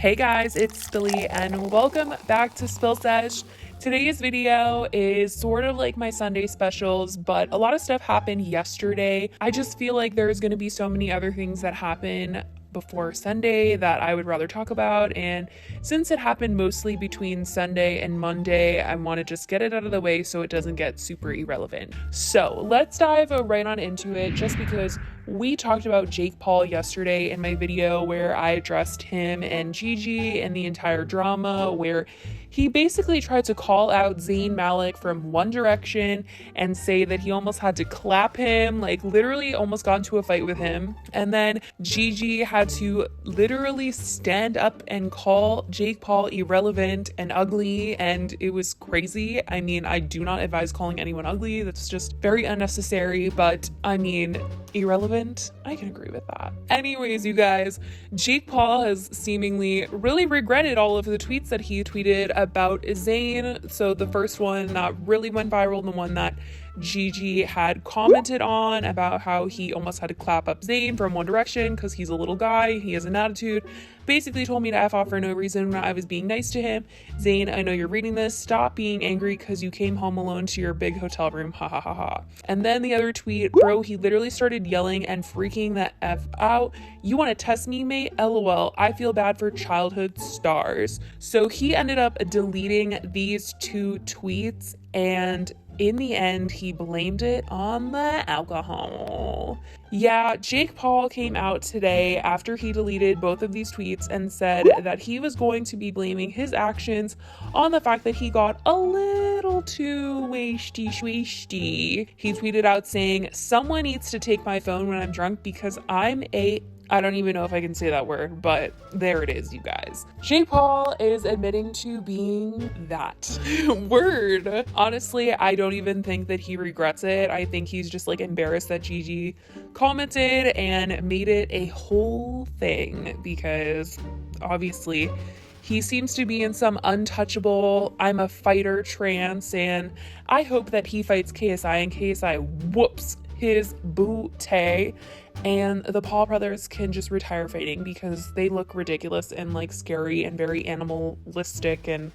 Hey guys, it's Spilly and welcome back to Spill Sesh. Today's video is sort of like my Sunday specials, but a lot of stuff happened yesterday. I just feel like there's going to be so many other things that happen before Sunday that I would rather talk about, and since it happened mostly between Sunday and Monday, I want to just get it out of the way so it doesn't get super irrelevant. So let's dive right on into it, just because we talked about Jake Paul yesterday in my video where I addressed him and Gigi and the entire drama, where he basically tried to call out Zayn Malik from One Direction and say that he almost had to clap him, like literally almost got into a fight with him. And then Gigi had to literally stand up and call Jake Paul irrelevant and ugly, and it was crazy. I mean, I do not advise calling anyone ugly. That's just very unnecessary, but I mean, irrelevant, I can agree with that. Anyways, you guys, Jake Paul has seemingly really regretted all of the tweets that he tweeted about Zayn. So the first one that really went viral, the one that Gigi had commented on about how he almost had to clap up Zayn from One Direction because he's a little guy, he has an attitude, basically told me to F off for no reason when I was being nice to him. Zayn, I know you're reading this, stop being angry because you came home alone to your big hotel room, ha ha ha ha. And then the other tweet, bro, he literally started yelling and freaking the F out. You want to test me, mate? LOL, I feel bad for childhood stars. So he ended up deleting these two tweets, and in the end, he blamed it on the alcohol. Yeah, Jake Paul came out today after he deleted both of these tweets and said that he was going to be blaming his actions on the fact that he got a little too wasty. He tweeted out saying, "Someone needs to take my phone when I'm drunk because I don't even know if I can say that word, but there it is, you guys." Jake Paul is admitting to being that word. Honestly, I don't even think that he regrets it. I think he's just like embarrassed that Gigi commented and made it a whole thing, because obviously he seems to be in some untouchable I'm a fighter trance, and I hope that he fights KSI and KSI whoops his booty, and the Paul brothers can just retire fighting because they look ridiculous and like scary and very animalistic, and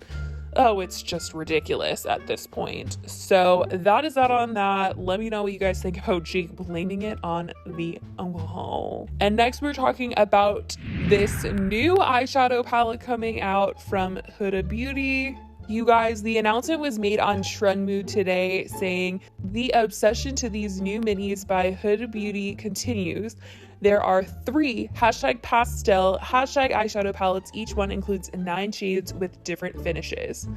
oh, it's just ridiculous at this point. So that is that on that. Let me know what you guys think about Jake blaming it on the alcohol. And next we're talking about this new eyeshadow palette coming out from Huda Beauty. You guys, the announcement was made on Trend Mood today, saying the obsession to these new minis by Huda Beauty continues. There are 3 #pastel #eyeshadow palettes. Each one includes 9 shades with different finishes.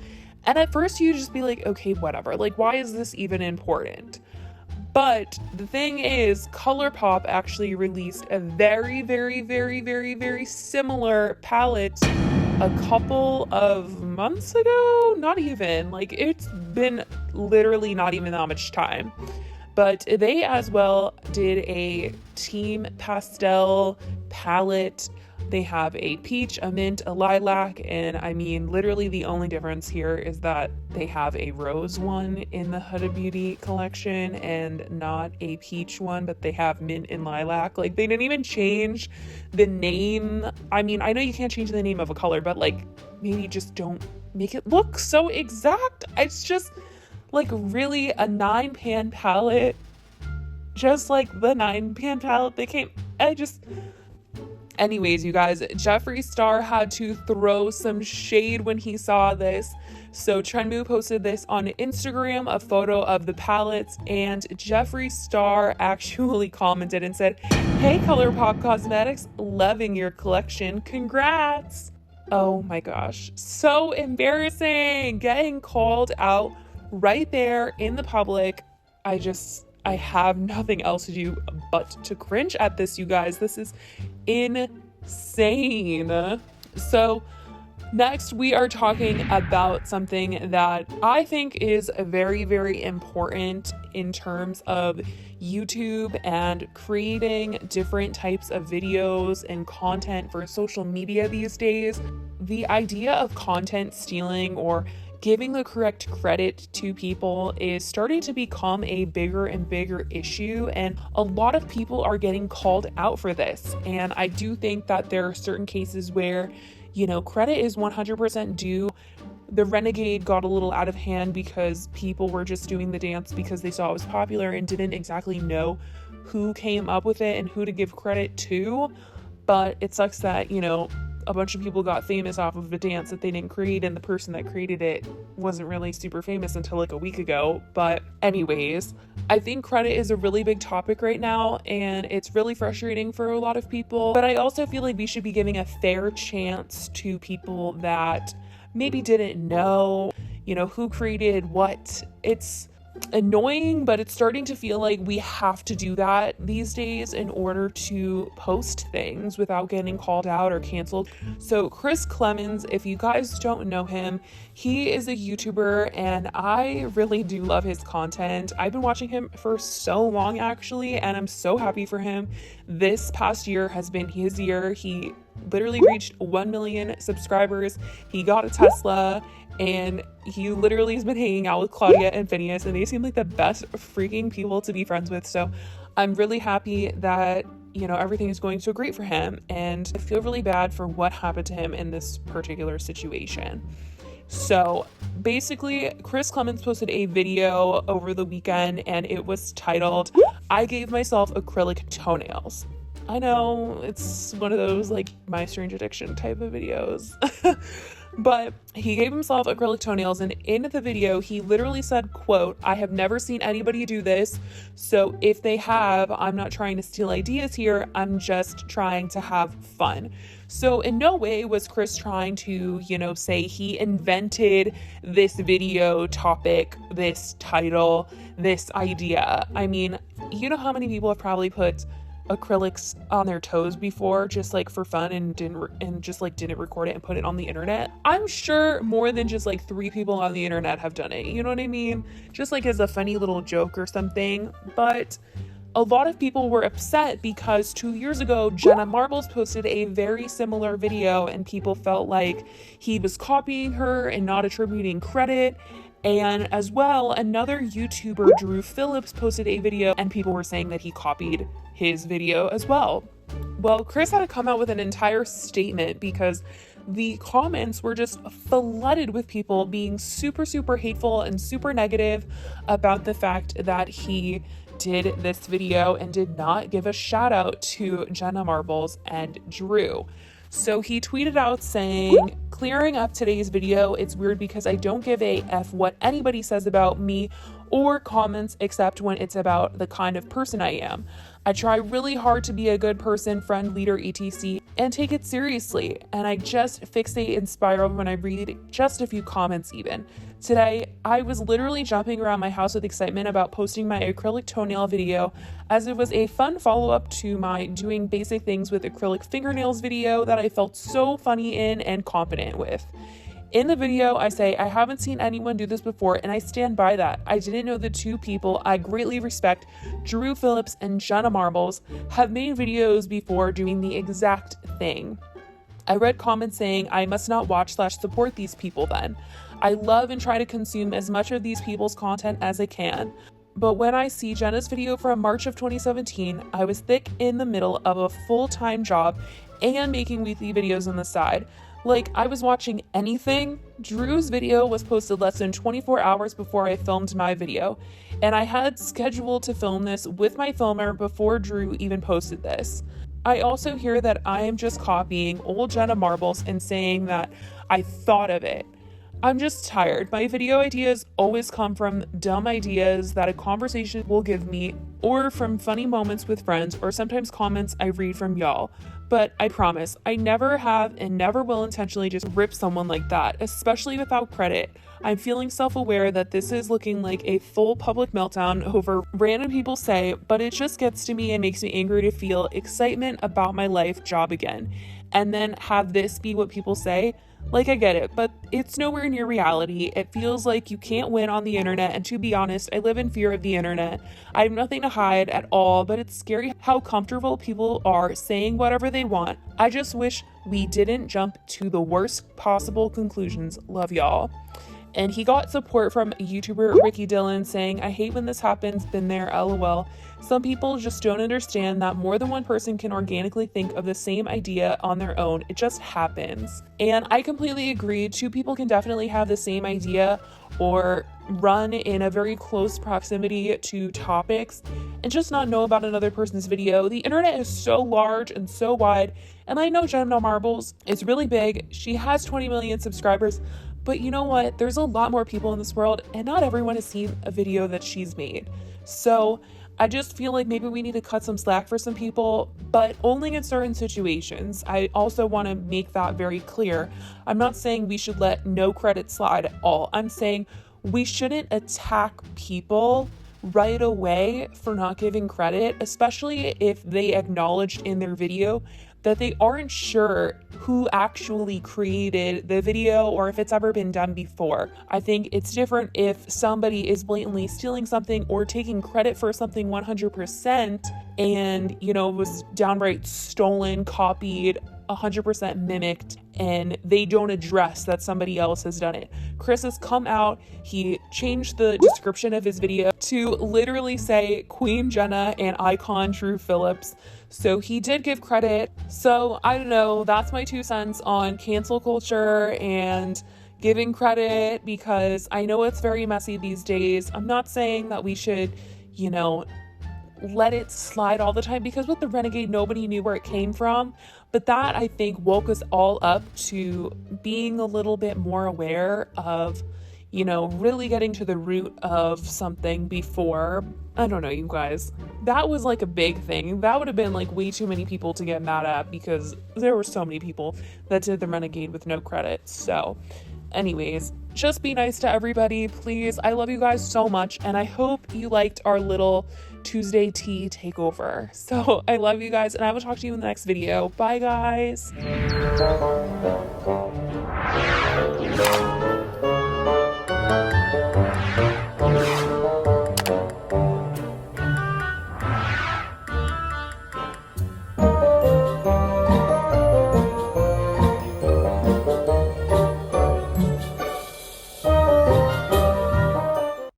And at first you just be like, okay, whatever. Like, why is this even important? But the thing is, ColourPop actually released a very similar palette a couple of months ago. Not even, like, it's been literally not even that much time. But they as well did a team pastel palette. They have a peach, a mint, a lilac, and I mean, literally the only difference here is that they have a rose one in the Huda Beauty collection and not a peach one, but they have mint and lilac. Like, they didn't even change the name. I mean, I know you can't change the name of a color, but like, maybe just don't make it look so exact. It's just like really a 9-pan palette, just like the 9-pan palette they came. Anyways, you guys, Jeffree Star had to throw some shade when he saw this. So Trendmoo posted this on Instagram, a photo of the palettes, and Jeffree Star actually commented and said, "Hey, ColourPop Cosmetics, loving your collection, congrats." Oh my gosh, so embarrassing, getting called out right there in the public. I have nothing else to do but to cringe at this, you guys. This is insane. So next we are talking about something that I think is very important in terms of YouTube and creating different types of videos and content for social media these days. The idea of content stealing or giving the correct credit to people is starting to become a bigger and bigger issue, and a lot of people are getting called out for this. And I do think that there are certain cases where credit is 100% due. The Renegade got a little out of hand because people were just doing the dance because they saw it was popular and didn't exactly know who came up with it and who to give credit to. But it sucks that, a bunch of people got famous off of a dance that they didn't create, and the person that created it wasn't really super famous until like a week ago. But anyways, I think credit is a really big topic right now, and it's really frustrating for a lot of people. But I also feel like we should be giving a fair chance to people that maybe didn't know, who created what. It's annoying, but it's starting to feel like we have to do that these days in order to post things without getting called out or canceled. So Klemens, if you guys don't know him, he is a YouTuber and I really do love his content. I've been watching him for so long actually, and I'm so happy for him. This past year has been his year. He literally reached 1 million subscribers. He got a Tesla, and he literally has been hanging out with Claudia and Phineas, and they seem like the best freaking people to be friends with. So I'm really happy that, everything is going so great for him, and I feel really bad for what happened to him in this particular situation. So basically, Klemens posted a video over the weekend, and it was titled, "I gave myself acrylic toenails." I know it's one of those like My Strange Addiction type of videos. But he gave himself acrylic toenails, and in the video he literally said, quote, "I have never seen anybody do this, so if they have, I'm not trying to steal ideas here, I'm just trying to have fun." So in no way was Chris trying to, say he invented this video topic, this title, this idea. I mean, you know how many people have probably put acrylics on their toes before just like for fun and didn't record it and put it on the internet? I'm sure more than just like 3 people on the internet have done it, you know what I mean? Just like as a funny little joke or something. But a lot of people were upset because 2 years ago Jenna posted a very similar video, and people felt like he was copying her and not attributing credit. And as well, another YouTuber, Drew Phillips, posted a video, and people were saying that he copied his video as well. Well, Chris had to come out with an entire statement because the comments were just flooded with people being super, super hateful and super negative about the fact that he did this video and did not give a shout out to Jenna and Drew. So he tweeted out saying, "Clearing up today's video, it's weird because I don't give a F what anybody says about me or comments except when it's about the kind of person I am. I try really hard to be a good person, friend, leader, etc. and take it seriously. And I just fixate and spiral when I read just a few comments even. Today, I was literally jumping around my house with excitement about posting my acrylic toenail video, as it was a fun follow-up to my doing basic things with acrylic fingernails video that I felt so funny in and confident with. In the video, I say, I haven't seen anyone do this before, and I stand by that. I didn't know the 2 people I greatly respect, Drew Phillips and Jenna have made videos before doing the exact thing. I read comments saying I must not watch/support these people then. I love and try to consume as much of these people's content as I can. But when I see Jenna's video from March of 2017, I was thick in the middle of a full-time job and making weekly videos on the side. Like, I was watching anything. Drew's video was posted less than 24 hours before I filmed my video, and I had scheduled to film this with my filmer before Drew even posted this. I also hear that I am just copying old Jenna and saying that I thought of it. I'm just tired. My video ideas always come from dumb ideas that a conversation will give me, or from funny moments with friends, or sometimes comments I read from y'all. But I promise, I never have and never will intentionally just rip someone like that, especially without credit. I'm feeling self-aware that this is looking like a full public meltdown over random people say, but it just gets to me and makes me angry to feel excitement about my life job again, and then have this be what people say. Like, I get it, but it's nowhere near reality. It feels like you can't win on the internet, and to be honest, I live in fear of the internet. I have nothing to hide at all, but it's scary how comfortable people are saying whatever they want. I just wish we didn't jump to the worst possible conclusions. Love y'all." And he got support from YouTuber Ricky Dillon saying, "I hate when this happens, been there, lol. Some people just don't understand that more than one person can organically think of the same idea on their own. It just happens." And I completely agree. Two people can definitely have the same idea or run in a very close proximity to topics and just not know about another person's video. The internet is so large and so wide. And I know Jenna Marbles is really big. She has 20 million subscribers. But you know what? There's a lot more people in this world, and not everyone has seen a video that she's made. So I just feel like maybe we need to cut some slack for some people, but only in certain situations. I also want to make that very clear. I'm not saying we should let no credit slide at all. I'm saying we shouldn't attack people right away for not giving credit, especially if they acknowledged in their video that they aren't sure who actually created the video or if it's ever been done before. I think it's different if somebody is blatantly stealing something or taking credit for something 100% and, was downright stolen, copied, 100% mimicked, and they don't address that somebody else has done it. Chris has come out, he changed the description of his video to literally say Queen Jenna and icon Drew Phillips. So he did give credit. So I don't know, that's my 2 cents on cancel culture and giving credit, because I know it's very messy these days. I'm not saying that we should, let it slide all the time, because with the Renegade, nobody knew where it came from. But that, I think, woke us all up to being a little bit more aware of, really getting to the root of something before. I don't know, you guys. That was like a big thing. That would have been like way too many people to get mad at, because there were so many people that did the Renegade with no credit. So anyways, just be nice to everybody, please. I love you guys so much, and I hope you liked our little Tuesday tea takeover. So I love you guys, and I will talk to you in the next video. Bye, guys.